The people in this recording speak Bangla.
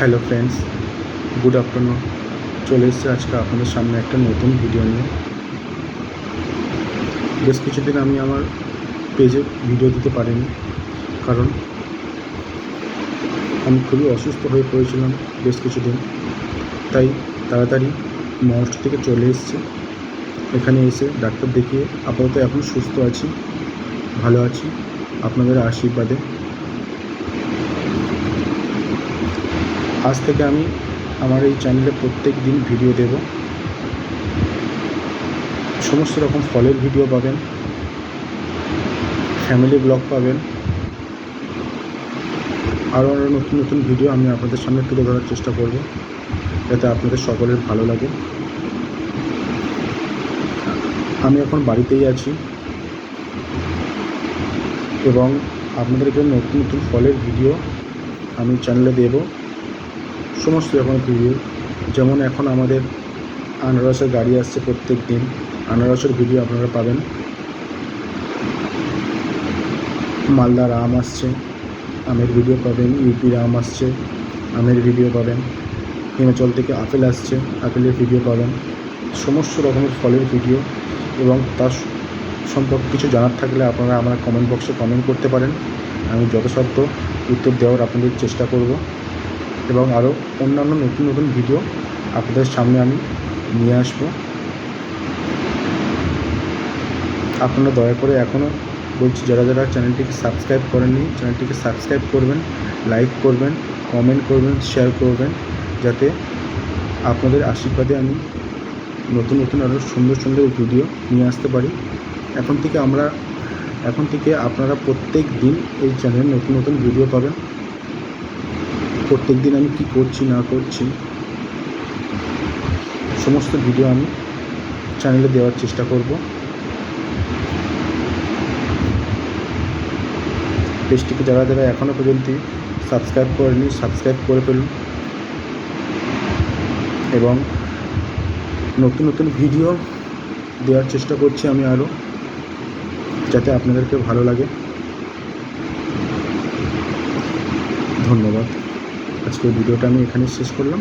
Hello friends, good afternoon. চলে এসেছে আজকে আপনাদের সামনে একটা নতুন ভিডিও নিয়ে। বেশ কিছুদিন আমি আমার পেজে ভিডিও দিতে পারিনি, কারণ আমি খুবই অসুস্থ হয়ে পড়েছিলাম বেশ কিছুদিন। তাই তাড়াতাড়ি মহারাষ্ট্র থেকে চলে এসেছি। এখানে এসে ডাক্তার দেখিয়ে আপাতত এখন সুস্থ আছি, ভালো আছি আপনাদের আশীর্বাদে। আজ থেকে আমি আমার এই চ্যানেলে প্রত্যেক দিন ভিডিও দেব। সমস্ত রকম ফলের ভিডিও পাবেন, ফ্যামিলি ব্লগ পাবেন, আরও নতুন নতুন ভিডিও আমি আপনাদের সামনে তুলে ধরার চেষ্টা করব, যাতে আপনাদের সকলের ভালো লাগে। আমি এখন বাড়িতেই আছি এবং আপনাদেরকে নতুন নতুন ফলের ভিডিও আমি চ্যানেলে দেব। সমস্ত রকম ভিডিও, যেমন এখন আমাদের আনারসের গাড়ি আসছে প্রত্যেক দিন, আনারসের ভিডিও আপনারা পাবেন। মালদার আম আসছে, আমের ভিডিও পাবেন। ইউপির আম আসছে, আমের ভিডিও পাবেন। হিমাচল থেকে আপেল আসছে, আপেলের ভিডিও পাবেন। সমস্ত রকমের ফলের ভিডিও, এবং তার সম্পর্কে কিছু জানার থাকলে আপনারা আমার কমেন্ট বক্সে কমেন্ট করতে পারেন। আমি যথাসাধ্য উত্তর দেওয়ার আপনাদের চেষ্টা করব, এবং আরও অন্যান্য নতুন নতুন ভিডিও আপনাদের সামনে আমি নিয়ে আসব। আপনারা দয়া করে এখনও বলছি, যারা যারা চ্যানেলটিকে সাবস্ক্রাইব করেননি, চ্যানেলটিকে সাবস্ক্রাইব করবেন, লাইক করবেন, কমেন্ট করবেন, শেয়ার করবেন, যাতে আপনাদের আশীর্বাদে আমি নতুন নতুন আরও সুন্দর সুন্দর ভিডিও নিয়ে আসতে পারি। এখন থেকে আপনারা প্রত্যেক দিন এই চ্যানেলে নতুন নতুন ভিডিও পাবেন। প্রত্যেক দিন আমি কী করছি না করছি সমস্ত ভিডিও আমি চ্যানেলে দেওয়ার চেষ্টা করব। পেজটিকে যারা যারা এখনও পর্যন্ত সাবস্ক্রাইব করেনি, সাবস্ক্রাইব করে ফেলুন, এবং নতুন নতুন ভিডিও দেওয়ার চেষ্টা করছি আমি আরও, যাতে আপনাদেরকে ভালো লাগে। ধন্যবাদ। আজকের ভিডিওটা আমি এখানে শেষ করলাম।